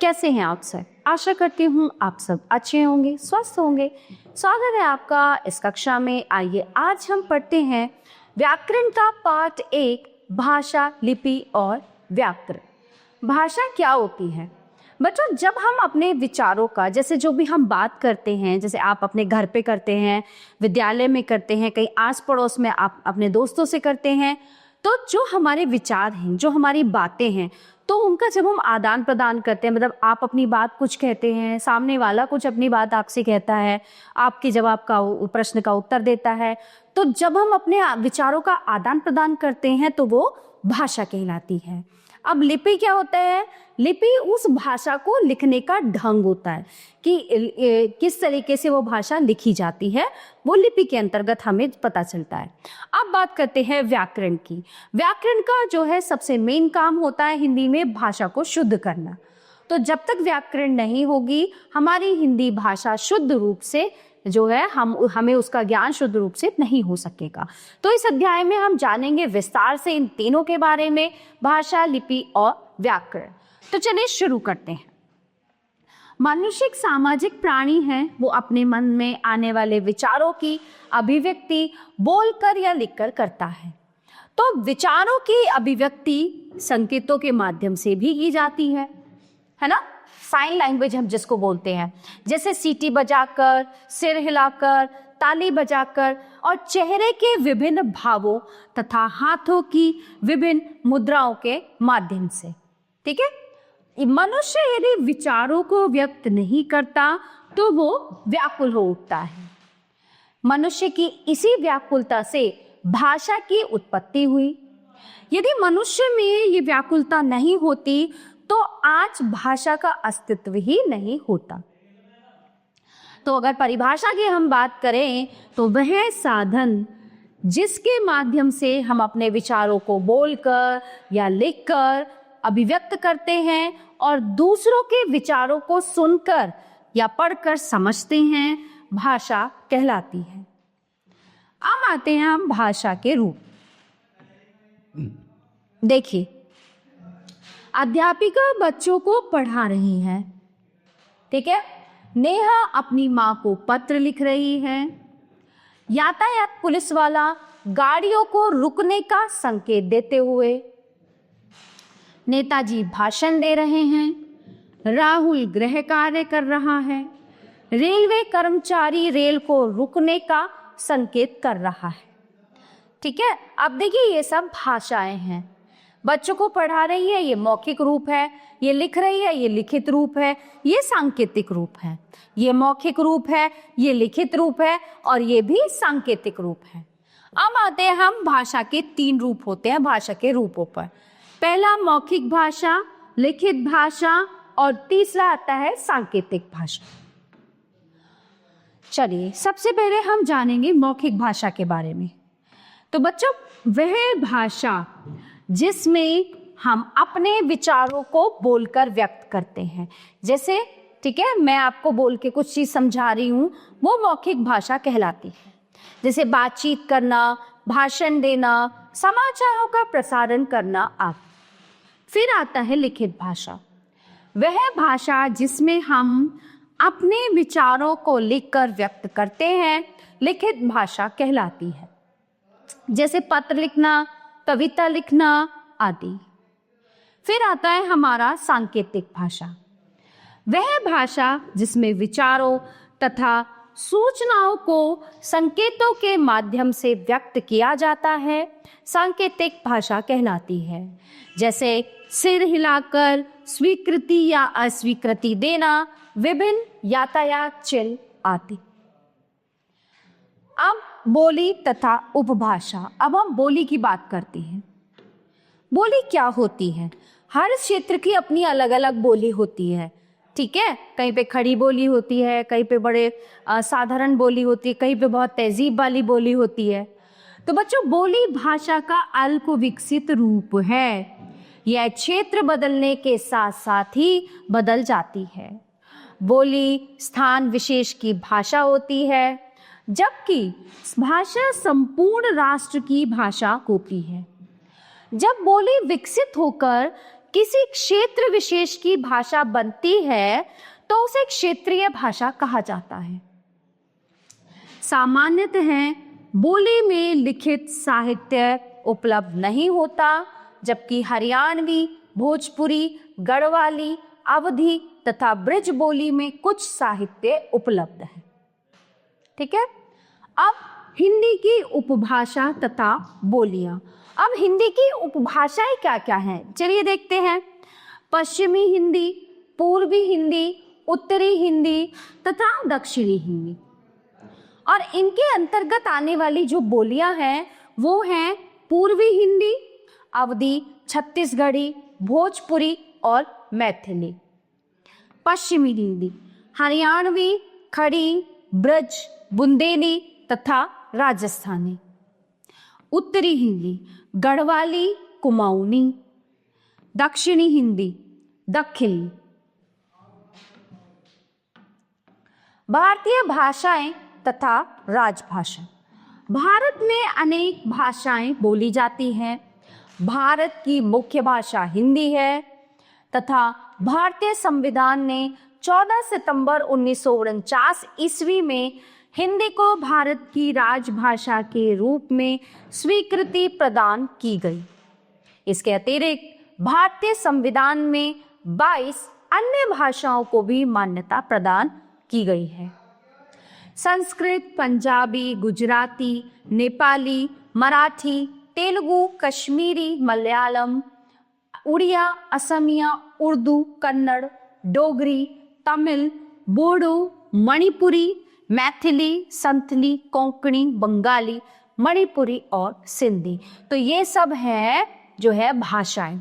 कैसे हैं आप सब? आशा करती हूँ आप सब अच्छे होंगे, स्वस्थ होंगे। स्वागत है आपका इस कक्षा में। आइए आज हम पढ़ते हैं व्याकरण का पाठ 1, भाषा, लिपि और व्याकरण। भाषा क्या होती है? बच्चों, जब हम अपने विचारों का, जैसे जो भी हम बात करते हैं, जैसे आप अपने घर पे करते हैं, विद्यालय में करते हैं, कहीं आस पड़ोस में आप अपने दोस्तों से करते हैं, तो जो हमारे विचार हैं, जो हमारी बातें हैं, तो उनका जब हम आदान प्रदान करते हैं, मतलब आप अपनी बात कुछ कहते हैं, सामने वाला कुछ अपनी बात आपसे कहता है, आपके जवाब का प्रश्न का उत्तर देता है, तो जब हम अपने विचारों का आदान प्रदान करते हैं तो वो भाषा कहलाती है। अब लिपि क्या होता है? लिपि उस भाषा को लिखने का ढंग होता है कि किस तरीके से वो भाषा लिखी जाती है, वो लिपि के अंतर्गत हमें पता चलता है। अब बात करते हैं व्याकरण की। व्याकरण का जो है सबसे मेन काम होता है हिंदी में भाषा को शुद्ध करना। तो जब तक व्याकरण नहीं होगी, हमारी हिंदी भाषा शुद्ध रूप से जो है हमें उसका ज्ञान शुद्ध रूप से नहीं हो सकेगा। तो इस अध्याय में हम जानेंगे विस्तार से इन तीनों के बारे में, भाषा, लिपि और व्याकरण। तो चलिए शुरू करते हैं। मनुष्य एक सामाजिक प्राणी है। वो अपने मन में आने वाले विचारों की अभिव्यक्ति बोलकर या लिखकर करता है। तो विचारों की अभिव्यक्ति संकेतों के माध्यम से भी की जाती है ना? साइन लैंग्वेज हम जिसको बोलते हैं, जैसे सीटी बजाकर, सिर हिलाकर, ताली बजाकर और चेहरे के विभिन्न भावों तथा हाथों की विभिन्न मुद्राओं के माध्यम से। ठीक है? मनुष्य यदि विचारों को व्यक्त नहीं करता तो वो व्याकुल हो उठता है। मनुष्य की इसी व्याकुलता से भाषा की उत्पत्ति हुई। यदि मनुष्य में ये व्याकुलता नहीं होती तो आज भाषा का अस्तित्व ही नहीं होता। तो अगर परिभाषा की हम बात करें तो वह साधन जिसके माध्यम से हम अपने विचारों को बोलकर या लिखकर अभिव्यक्त करते हैं और दूसरों के विचारों को सुनकर या पढ़कर समझते हैं, भाषा कहलाती है। अब आते हैं हम भाषा के रूप। देखिए, अध्यापिका बच्चों को पढ़ा रही है। ठीक है? नेहा अपनी माँ को पत्र लिख रही है। यातायात पुलिस वाला गाड़ियों को रुकने का संकेत देते हुए। नेताजी भाषण दे रहे हैं। राहुल गृह कार्य कर रहा है। रेलवे कर्मचारी रेल को रुकने का संकेत कर रहा है। ठीक है? अब देखिए, ये सब भाषाएं हैं। बच्चों को पढ़ा रही है, ये मौखिक रूप है। ये लिख रही है, ये लिखित रूप है। ये सांकेतिक रूप है। ये मौखिक रूप है, ये लिखित रूप है और ये भी सांकेतिक रूप है। अब आते हैं हम भाषा के 3 रूप होते हैं भाषा के रूपों पर। पहला मौखिक भाषा, लिखित भाषा और तीसरा आता है सांकेतिक भाषा। चलिए, सबसे पहले हम जानेंगे मौखिक भाषा के बारे में। तो बच्चों, वह भाषा जिसमें हम अपने विचारों को बोलकर व्यक्त करते हैं, जैसे, ठीक है, मैं आपको बोल के कुछ चीज समझा रही हूँ, वो मौखिक भाषा कहलाती है। जैसे बातचीत करना, भाषण देना, समाचारों का प्रसारण करना आदि। फिर आता है लिखित भाषा। वह भाषा जिसमें हम अपने विचारों को लिखकर व्यक्त करते हैं, लिखित भाषा कहलाती है। जैसे पत्र लिखना, कविता लिखना आदि। फिर आता है हमारा सांकेतिक भाषा। वह भाषा जिसमें विचारों तथा सूचनाओं को संकेतों के माध्यम से व्यक्त किया जाता है, सांकेतिक भाषा कहलाती है। जैसे सिर हिलाकर स्वीकृति या अस्वीकृति देना, विभिन्न यातायात चिन्ह आदि। अब बोली तथा उपभाषा। अब हम बोली की बात करते हैं। बोली क्या होती है? हर क्षेत्र की अपनी अलग अलग बोली होती है। ठीक है? कहीं पे खड़ी बोली होती है, कहीं पे बड़े साधारण बोली होती है, कहीं पे बहुत तहजीब वाली बोली होती है। तो बच्चों, बोली भाषा का अल्प विकसित रूप है। यह क्षेत्र बदलने के साथ साथ ही बदल जाती है। बोली स्थान विशेष की भाषा होती है, जबकि भाषा संपूर्ण राष्ट्र की भाषा होती है। जब बोली विकसित होकर किसी क्षेत्र विशेष की भाषा बनती है तो उसे क्षेत्रीय भाषा कहा जाता है। सामान्यतः बोली में लिखित साहित्य उपलब्ध नहीं होता, जबकि हरियाणवी, भोजपुरी, गढ़वाली, अवधी तथा ब्रज बोली में कुछ साहित्य उपलब्ध है। ठीक है। अब हिंदी की उपभाषा तथा बोलियां। अब हिंदी की उपभाषाएं क्या क्या हैं, चलिए देखते हैं। पश्चिमी हिंदी, पूर्वी हिंदी, उत्तरी हिंदी तथा दक्षिणी हिंदी। और इनके अंतर्गत आने वाली जो बोलियां हैं वो हैं पूर्वी हिंदी, अवधी, छत्तीसगढ़ी, भोजपुरी और मैथिली। पश्चिमी हिंदी हरियाणवी, खड़ी, ब्रज, बुंदेली तथा राजस्थानी। उत्तरी हिंदी गढ़वाली, कुमाऊनी। दक्षिणी हिंदी दक्खनी। भारतीय भाषाएं तथा राजभाषा। भारत में अनेक भाषाएं बोली जाती हैं। भारत की मुख्य भाषा हिंदी है तथा भारतीय संविधान ने 14 सितंबर 1949 ईस्वी में हिंदी को भारत की राजभाषा के रूप में स्वीकृति प्रदान की गई। इसके अतिरिक्त भारतीय संविधान में 22 अन्य भाषाओं को भी मान्यता प्रदान की गई है। संस्कृत, पंजाबी, गुजराती, नेपाली, मराठी, तेलुगु, कश्मीरी, मलयालम, उड़िया, असमिया, उर्दू, कन्नड़, डोगरी, तमिल, बोडो, मणिपुरी, मैथिली, संथली, कोंकणी, बंगाली, मणिपुरी और सिंधी। तो ये सब है जो है भाषाएं।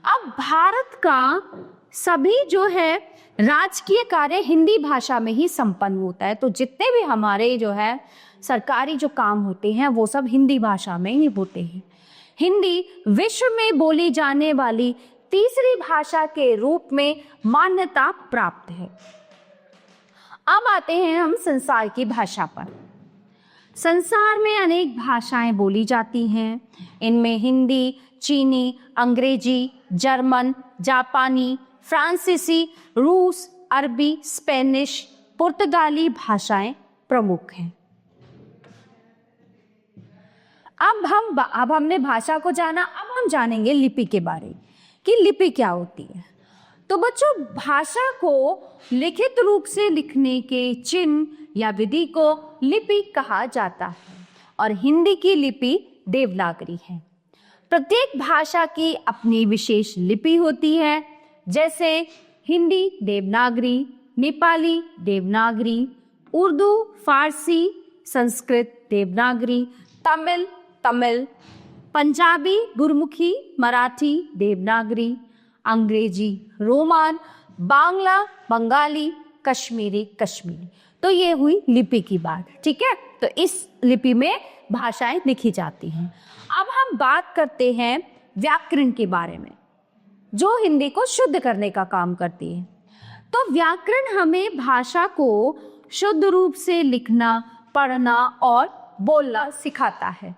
अब भारत का सभी जो है राजकीय कार्य हिंदी भाषा में ही संपन्न होता है। तो जितने भी हमारे जो है सरकारी जो काम होते हैं वो सब हिंदी भाषा में ही होते हैं। हिंदी विश्व में बोली जाने वाली तीसरी भाषा के रूप में मान्यता प्राप्त है। अब आते हैं हम संसार की भाषा पर। संसार में अनेक भाषाएं बोली जाती हैं। इनमें हिंदी, चीनी, अंग्रेजी, जर्मन, जापानी, फ्रांसीसी, रूस, अरबी, स्पेनिश, पुर्तगाली प्रमुख हैं। अब हमने भाषा को जाना, अब हम जानेंगे लिपि के बारे में कि लिपि क्या होती है। तो बच्चों, भाषा को लिखित रूप से लिखने के चिन्ह या विधि को लिपि कहा जाता है और हिंदी की लिपि देवनागरी है। प्रत्येक भाषा की अपनी विशेष लिपि होती है, जैसे हिंदी देवनागरी, नेपाली देवनागरी, उर्दू, फारसी, संस्कृत देवनागरी, तमिल पंजाबी गुरमुखी, मराठी देवनागरी, अंग्रेजी रोमान, बांग्ला बंगाली, कश्मीरी। तो ये हुई लिपि की बात। ठीक है, तो इस लिपि में भाषाएं लिखी जाती हैं। अब हम बात करते हैं व्याकरण के बारे में, जो हिंदी को शुद्ध करने का काम करती है। तो व्याकरण हमें भाषा को शुद्ध रूप से लिखना, पढ़ना और बोलना सिखाता है।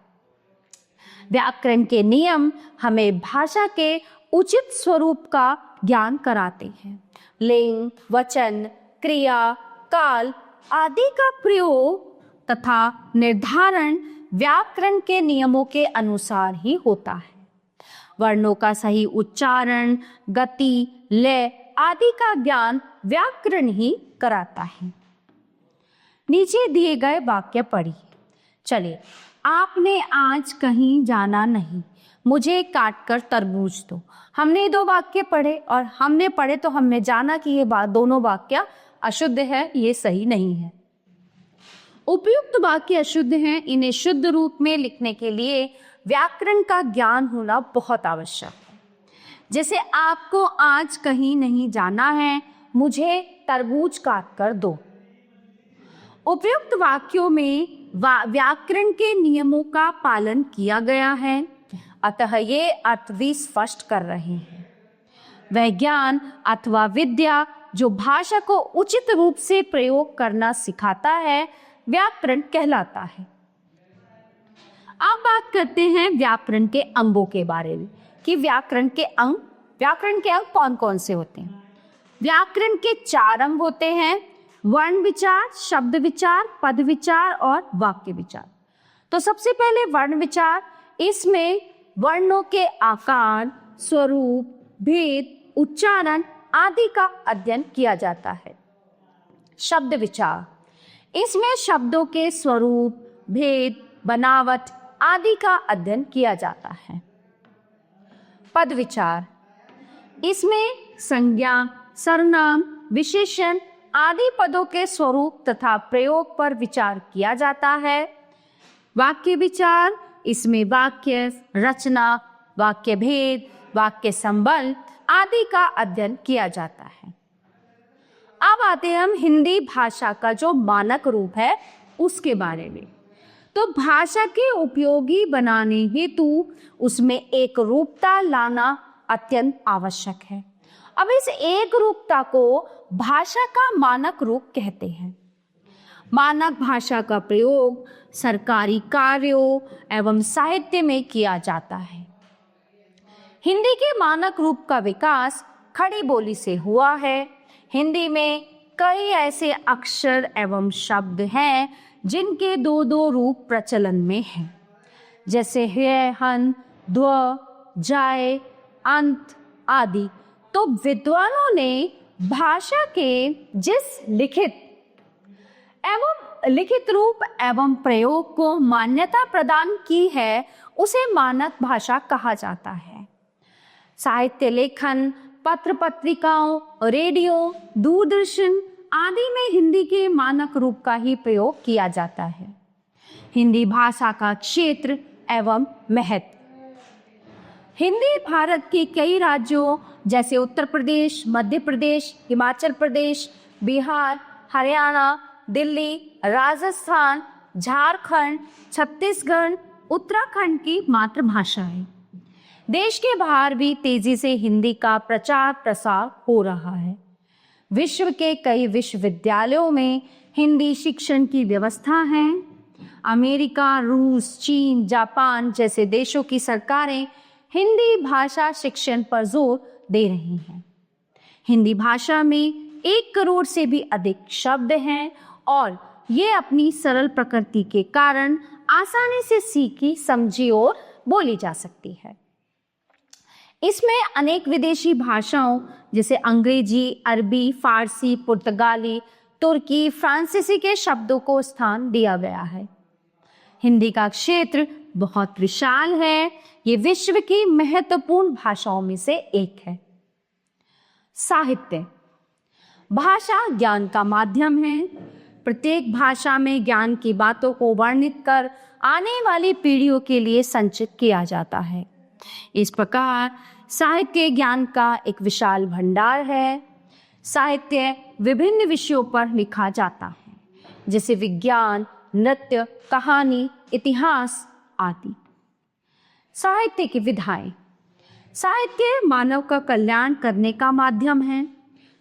व्याकरण के नियम हमें भाषा के उचित स्वरूप का ज्ञान कराते हैं। लिंग, वचन, क्रिया, काल आदि का प्रयोग तथा निर्धारण व्याकरण के नियमों के अनुसार ही होता है। वर्णों का सही उच्चारण, गति, लय आदि का ज्ञान व्याकरण ही कराता है। नीचे दिए गए वाक्य पढ़िए। चलिए, आपने आज कहीं जाना नहीं, मुझे काटकर तरबूज दो। हमने 2 वाक्य पढ़े और हमने पढ़े तो हमने जाना कि ये दोनों वाक्य अशुद्ध है, ये सही नहीं है। उपयुक्त वाक्य अशुद्ध हैं, इन्हें शुद्ध रूप में लिखने के लिए व्याकरण का ज्ञान होना बहुत आवश्यक है। जैसे आपको आज कहीं नहीं जाना है, मुझे तरबूज काट कर दो। उपयुक्त वाक्यों में व्याकरण के नियमों का पालन किया गया है, अतः ये अर्थ भी स्पष्ट कर रहे हैं। वह ज्ञान अथवा विद्या जो भाषा को उचित रूप से प्रयोग करना सिखाता है, व्याकरण कहलाता है। अब बात करते हैं व्याकरण के अंगों के बारे में कि व्याकरण के अंग व्याकरण के अंग कौन कौन से होते हैं? व्याकरण के 4 अंग होते हैं, वर्ण विचार, शब्द विचार, पद विचार और वाक्य विचार। तो सबसे पहले वर्ण विचार, इसमें वर्णों के आकार, स्वरूप, भेद, उच्चारण आदि का अध्ययन किया जाता है। शब्द विचार, इसमें शब्दों के स्वरूप, भेद, बनावट आदि का अध्ययन किया जाता है। पद विचार, इसमें संज्ञा, सर्वनाम, विशेषण आदि पदों के स्वरूप तथा प्रयोग पर विचार किया जाता है। वाक्य विचार, इसमें वाक्य रचना, वाक्य भेद, वाक्य संबंध आदि का अध्ययन किया जाता है। अब आते हैं हम हिंदी भाषा का जो मानक रूप है उसके बारे में। तो भाषा के उपयोगी बनाने हेतु उसमें एक रूपता लाना अत्यंत आवश्यक है। अब इस एक रूपता को भाषा का मानक रूप कहते हैं। मानक भाषा का प्रयोग सरकारी कार्यों एवं साहित्य में किया जाता है। हिंदी के मानक रूप का विकास खड़ी बोली से हुआ है। हिंदी में कई ऐसे अक्षर एवं शब्द हैं जिनके 2-2 रूप प्रचलन में हैं, जैसे है, हन, ध्व, जाय, अंत आदि। तो विद्वानों ने भाषा के जिस लिखित रूप एवं प्रयोग को मान्यता प्रदान की है उसे मानक भाषा कहा जाता है। साहित्य लेखन, पत्र पत्रिकाओं, रेडियो, दूरदर्शन आदि में हिंदी के मानक रूप का ही प्रयोग किया जाता है। हिंदी भाषा का क्षेत्र एवं महत्व, हिंदी भारत के कई राज्यों जैसे उत्तर प्रदेश, मध्य प्रदेश, हिमाचल प्रदेश, बिहार, हरियाणा, दिल्ली, राजस्थान, झारखंड, छत्तीसगढ़, उत्तराखंड की मातृभाषा है। देश के बाहर भी तेजी से हिंदी का प्रचार प्रसार हो रहा है। विश्व के कई विश्वविद्यालयों में हिंदी शिक्षण की व्यवस्था है। अमेरिका, रूस, चीन, जापान जैसे देशों की सरकारें हिंदी भाषा शिक्षण पर जोर दे रही हैं। हिंदी भाषा में 1 करोड़ से भी अधिक शब्द हैं और ये अपनी सरल प्रकृति के कारण आसानी से सीखी, समझी और बोली जा सकती है। इसमें अनेक विदेशी भाषाओं जैसे अंग्रेजी, अरबी, फारसी, पुर्तगाली, तुर्की, फ्रांसीसी के शब्दों को स्थान दिया गया है। हिंदी का क्षेत्र बहुत विशाल है। ये विश्व की महत्वपूर्ण भाषाओं में से एक है। साहित्य, भाषा ज्ञान का माध्यम है। प्रत्येक भाषा में ज्ञान की बातों को वर्णित कर आने वाली पीढ़ियों के लिए संचित किया जाता है। इस प्रकार साहित्य ज्ञान का एक विशाल भंडार है। साहित्य विभिन्न विषयों पर लिखा जाता है, जैसे विज्ञान, नृत्य, कहानी, इतिहास आदि। साहित्य की विधाएं, साहित्य मानव का कल्याण करने का माध्यम है।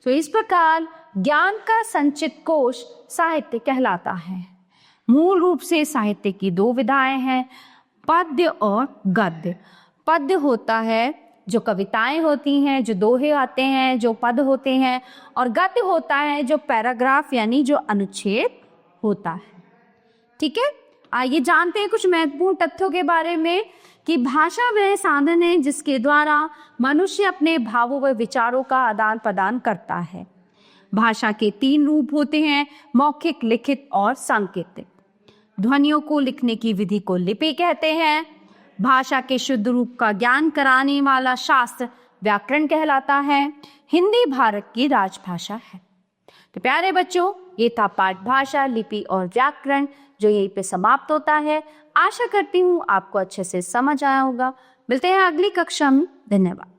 तो इस प्रकार ज्ञान का संचित कोश साहित्य कहलाता है। मूल रूप से साहित्य की 2 विधाएं हैं, पद्य और गद्य। पद्य होता है जो कविताएं होती हैं, जो दोहे आते हैं, जो पद होते हैं, और गद्य होता है जो पैराग्राफ यानी जो अनुच्छेद होता है। ठीक है, आइए जानते हैं कुछ महत्वपूर्ण तथ्यों के बारे में कि भाषा वह साधन है जिसके द्वारा मनुष्य अपने भावों व विचारों का आदान प्रदान करता है। भाषा के 3 रूप होते हैं, मौखिक, लिखित और सांकेतिक। ध्वनियों को लिखने की विधि को लिपि कहते हैं। भाषा के शुद्ध रूप का ज्ञान कराने वाला शास्त्र व्याकरण कहलाता है। हिंदी भारत की राजभाषा है। तो प्यारे बच्चों, ये था पाठ भाषा, लिपि और व्याकरण, जो यहीं पे समाप्त होता है। आशा करती हूँ आपको अच्छे से समझ आया होगा। मिलते हैं अगली कक्षा में। धन्यवाद।